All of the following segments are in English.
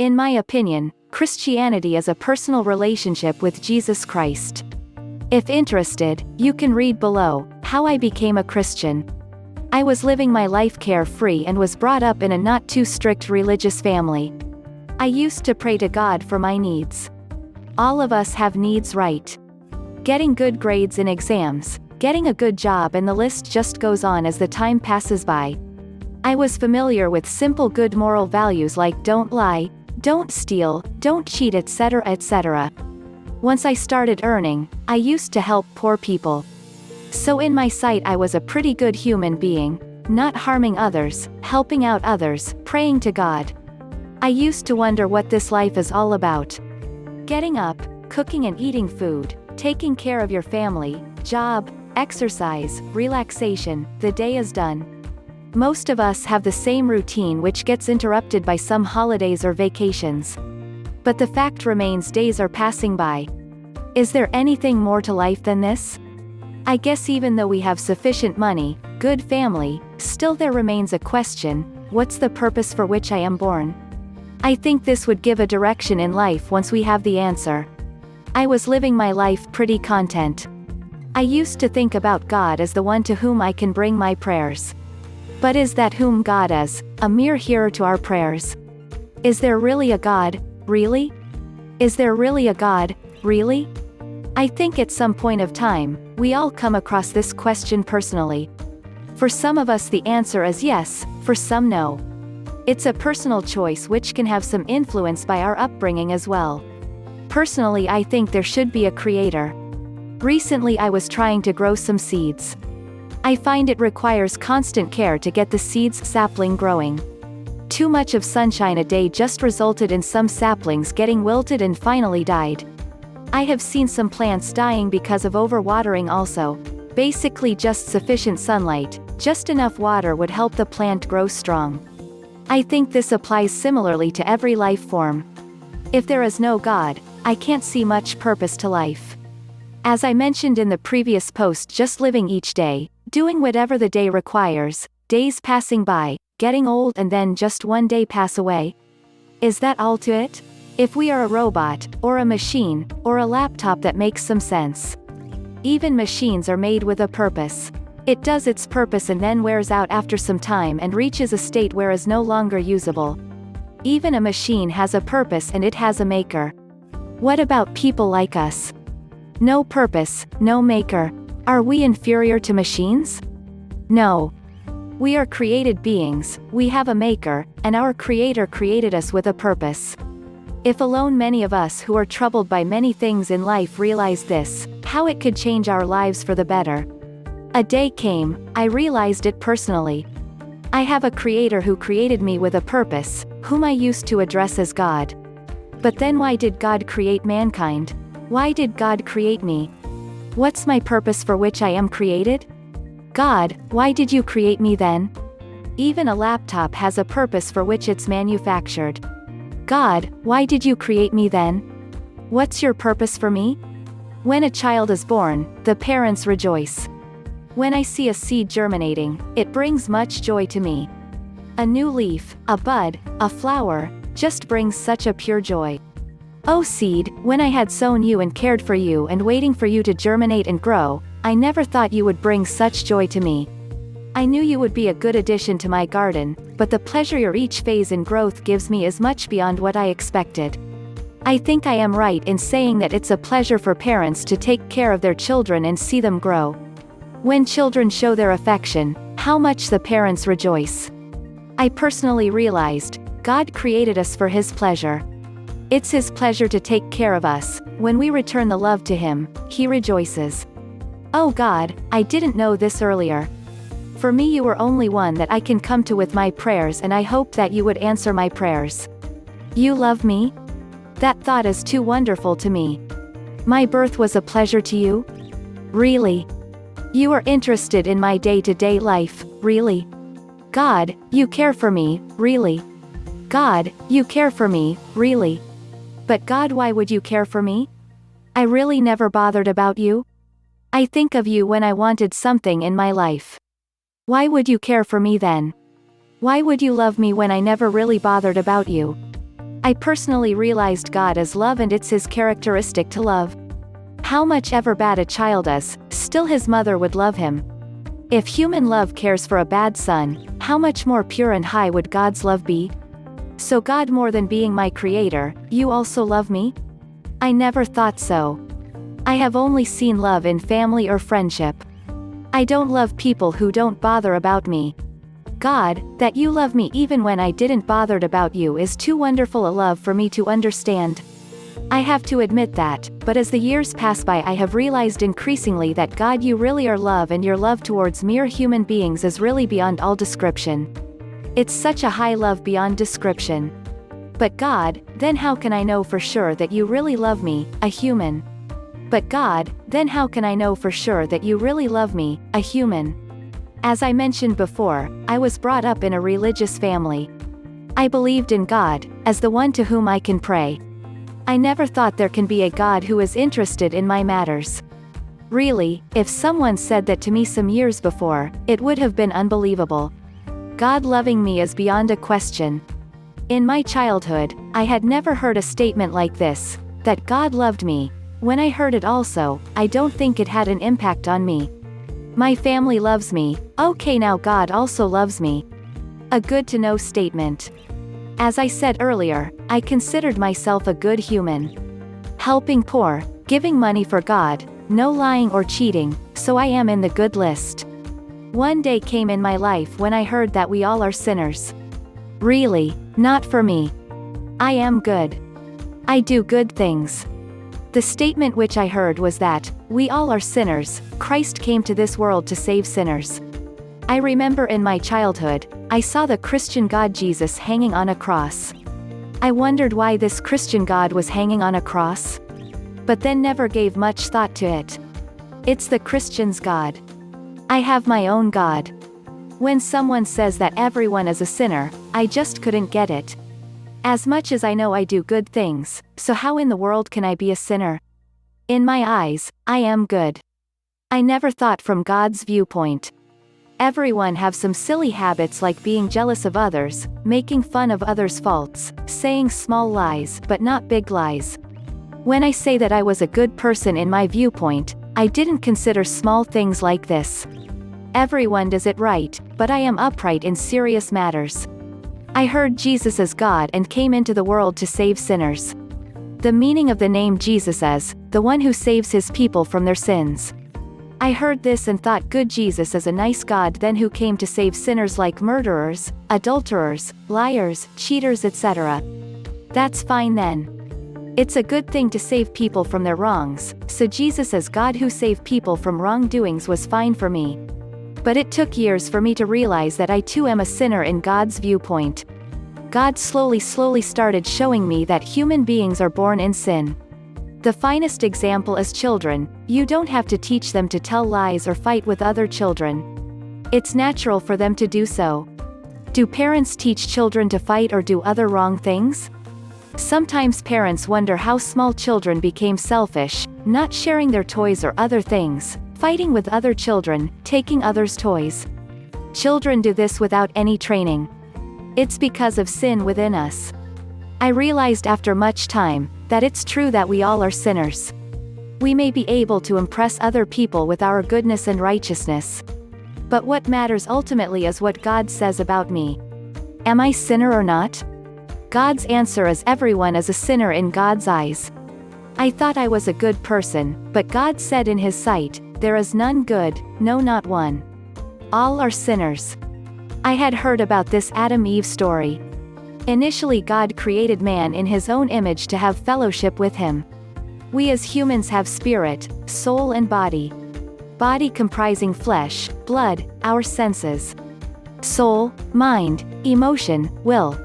In my opinion, Christianity is a personal relationship with Jesus Christ. If interested, you can read below, How I Became a Christian. I was living my life carefree and was brought up in a not too strict religious family. I used to pray to God for my needs. All of us have needs, right? Getting good grades in exams, getting a good job, and the list just goes on as the time passes by. I was familiar with simple good moral values like don't lie, don't steal, don't cheat, etc., etc. Once I started earning, I used to help poor people. So in my sight I was a pretty good human being, not harming others, helping out others, praying to God. I used to wonder what this life is all about. Getting up, cooking and eating food, taking care of your family, job, exercise, relaxation, the day is done. Most of us have the same routine, which gets interrupted by some holidays or vacations. But the fact remains, days are passing by. Is there anything more to life than this? I guess even though we have sufficient money, good family, still there remains a question: what's the purpose for which I am born? I think this would give a direction in life once we have the answer. I was living my life pretty content. I used to think about God as the one to whom I can bring my prayers. But is that whom God is, a mere hearer to our prayers? Is there really a God, really? Is there really a God, really? I think at some point of time, we all come across this question personally. For some of us the answer is yes, for some no. It's a personal choice which can have some influence by our upbringing as well. Personally, I think there should be a creator. Recently I was trying to grow some seeds. I find it requires constant care to get the seed's sapling growing. Too much of sunshine a day just resulted in some saplings getting wilted and finally died. I have seen some plants dying because of overwatering also. Basically just sufficient sunlight, just enough water would help the plant grow strong. I think this applies similarly to every life form. If there is no God, I can't see much purpose to life. As I mentioned in the previous post, just living each day, doing whatever the day requires, days passing by, getting old, and then just one day pass away. Is that all to it? If we are a robot, or a machine, or a laptop, that makes some sense. Even machines are made with a purpose. It does its purpose and then wears out after some time and reaches a state where is no longer usable. Even a machine has a purpose and it has a maker. What about people like us? No purpose, no maker. Are we inferior to machines? No. We are created beings, we have a maker, and our creator created us with a purpose. If alone many of us who are troubled by many things in life realize this, how it could change our lives for the better. A day came, I realized it personally. I have a creator who created me with a purpose, whom I used to address as God. But then why did God create mankind? Why did God create me? What's my purpose for which I am created? God, why did you create me then? Even a laptop has a purpose for which it's manufactured. God, why did you create me then? What's your purpose for me? When a child is born, the parents rejoice. When I see a seed germinating, it brings much joy to me. A new leaf, a bud, a flower, just brings such a pure joy. Oh seed, when I had sown you and cared for you and waiting for you to germinate and grow, I never thought you would bring such joy to me. I knew you would be a good addition to my garden, but the pleasure your each phase in growth gives me is much beyond what I expected. I think I am right in saying that it's a pleasure for parents to take care of their children and see them grow. When children show their affection, how much the parents rejoice. I personally realized, God created us for His pleasure. It's His pleasure to take care of us. When we return the love to Him, He rejoices. Oh God, I didn't know this earlier. For me you were only one that I can come to with my prayers, and I hope that you would answer my prayers. You love me? That thought is too wonderful to me. My birth was a pleasure to you? Really? You are interested in my day-to-day life, really? God, you care for me, really? God, you care for me, really? But God, why would you care for me? I really never bothered about you. I think of you when I wanted something in my life. Why would you care for me then? Why would you love me when I never really bothered about you? I personally realized God is love and it's his characteristic to love. How much ever bad a child is, still his mother would love him. If human love cares for a bad son, how much more pure and high would God's love be? So God, more than being my creator, you also love me? I never thought so. I have only seen love in family or friendship. I don't love people who don't bother about me. God, that you love me even when I didn't bothered about you is too wonderful a love for me to understand. I have to admit that, but as the years pass by I have realized increasingly that God, you really are love, and your love towards mere human beings is really beyond all description. It's such a high love beyond description. But God, then how can I know for sure that you really love me, a human? But God, then how can I know for sure that you really love me, a human? As I mentioned before, I was brought up in a religious family. I believed in God, as the one to whom I can pray. I never thought there can be a God who is interested in my matters. Really, if someone said that to me some years before, it would have been unbelievable. God loving me is beyond a question. In my childhood, I had never heard a statement like this, that God loved me. When I heard it also, I don't think it had an impact on me. My family loves me, okay, now God also loves me. A good to know statement. As I said earlier, I considered myself a good human. Helping poor, giving money for God, no lying or cheating, so I am in the good list. One day came in my life when I heard that we all are sinners. Really, not for me. I am good. I do good things. The statement which I heard was that, we all are sinners, Christ came to this world to save sinners. I remember in my childhood, I saw the Christian God Jesus hanging on a cross. I wondered why this Christian God was hanging on a cross. But then never gave much thought to it. It's the Christian's God. I have my own God. When someone says that everyone is a sinner, I just couldn't get it. As much as I know I do good things, so how in the world can I be a sinner? In my eyes, I am good. I never thought from God's viewpoint. Everyone have some silly habits like being jealous of others, making fun of others' faults, saying small lies but not big lies. When I say that I was a good person in my viewpoint, I didn't consider small things like this. Everyone does it right, but I am upright in serious matters. I heard Jesus is God and came into the world to save sinners. The meaning of the name Jesus is, the one who saves his people from their sins. I heard this and thought, good, Jesus is a nice God then who came to save sinners like murderers, adulterers, liars, cheaters, etc. That's fine then. It's a good thing to save people from their wrongs, so Jesus as God who saved people from wrongdoings was fine for me. But it took years for me to realize that I too am a sinner in God's viewpoint. God slowly started showing me that human beings are born in sin. The finest example is children. You don't have to teach them to tell lies or fight with other children. It's natural for them to do so. Do parents teach children to fight or do other wrong things? Sometimes parents wonder how small children became selfish, not sharing their toys or other things, fighting with other children, taking others' toys. Children do this without any training. It's because of sin within us. I realized after much time, that it's true that we all are sinners. We may be able to impress other people with our goodness and righteousness. But what matters ultimately is what God says about me. Am I a sinner or not? God's answer is everyone is a sinner in God's eyes. I thought I was a good person, but God said in his sight, there is none good, no, not one. All are sinners. I had heard about this Adam-Eve story. Initially God created man in his own image to have fellowship with him. We as humans have spirit, soul and body. Body comprising flesh, blood, our senses. Soul, mind, emotion, will.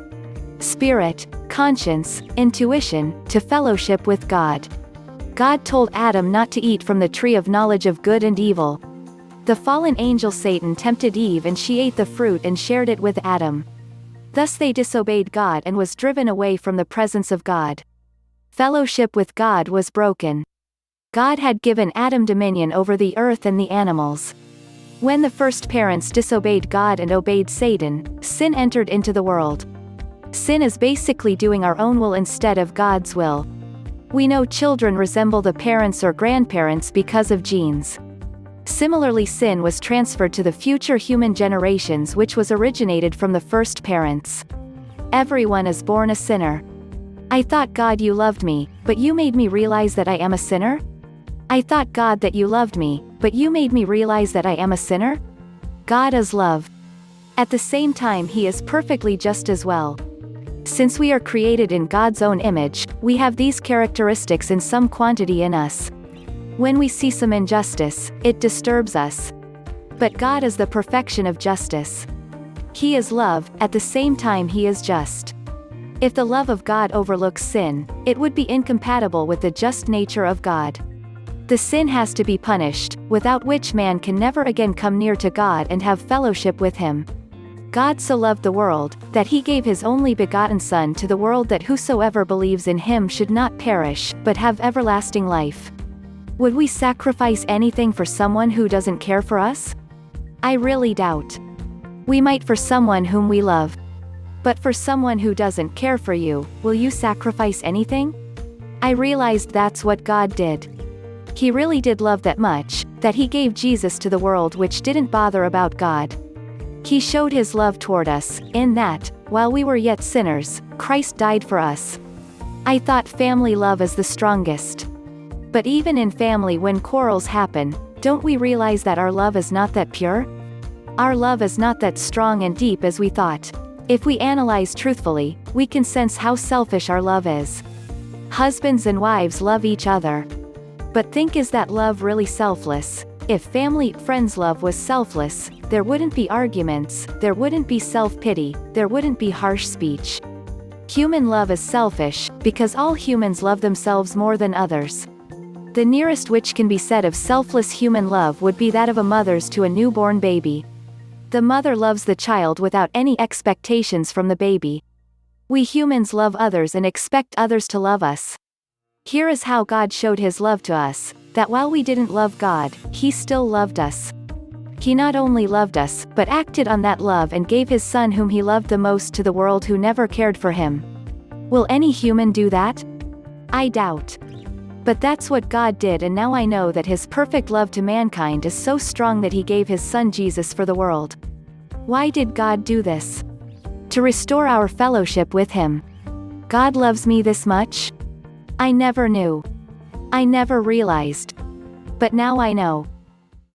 Spirit, conscience, intuition, to fellowship with God. God told Adam not to eat from the tree of knowledge of good and evil. The fallen angel Satan tempted Eve and she ate the fruit and shared it with Adam. Thus they disobeyed God and was driven away from the presence of God. Fellowship with God was broken. God had given Adam dominion over the earth and the animals. When the first parents disobeyed God and obeyed Satan, sin entered into the world. Sin is basically doing our own will instead of God's will. We know children resemble the parents or grandparents because of genes. Similarly, sin was transferred to the future human generations, which was originated from the first parents. Everyone is born a sinner. I thought, God, you loved me, but you made me realize that I am a sinner? I thought, God, that you loved me, but you made me realize that I am a sinner? God is love. At the same time, He is perfectly just as well. Since we are created in God's own image, we have these characteristics in some quantity in us. When we see some injustice, it disturbs us. But God is the perfection of justice. He is love, at the same time He is just. If the love of God overlooks sin, it would be incompatible with the just nature of God. The sin has to be punished, without which man can never again come near to God and have fellowship with Him. God so loved the world, that He gave His only begotten Son to the world, that whosoever believes in Him should not perish, but have everlasting life. Would we sacrifice anything for someone who doesn't care for us? I really doubt. We might for someone whom we love. But for someone who doesn't care for you, will you sacrifice anything? I realized that's what God did. He really did love that much, that He gave Jesus to the world, which didn't bother about God. He showed His love toward us, in that, while we were yet sinners, Christ died for us. I thought family love is the strongest. But even in family, when quarrels happen, don't we realize that our love is not that pure? Our love is not that strong and deep as we thought. If we analyze truthfully, we can sense how selfish our love is. Husbands and wives love each other. But think, is that love really selfless? If family, friends love was selfless, there wouldn't be arguments, there wouldn't be self-pity, there wouldn't be harsh speech. Human love is selfish, because all humans love themselves more than others. The nearest which can be said of selfless human love would be that of a mother's to a newborn baby. The mother loves the child without any expectations from the baby. We humans love others and expect others to love us. Here is how God showed His love to us, that while we didn't love God, He still loved us. He not only loved us, but acted on that love and gave His Son whom He loved the most to the world, who never cared for Him. Will any human do that? I doubt. But that's what God did, and now I know that His perfect love to mankind is so strong that He gave His Son Jesus for the world. Why did God do this? To restore our fellowship with Him. God loves me this much? I never knew. I never realized. But now I know.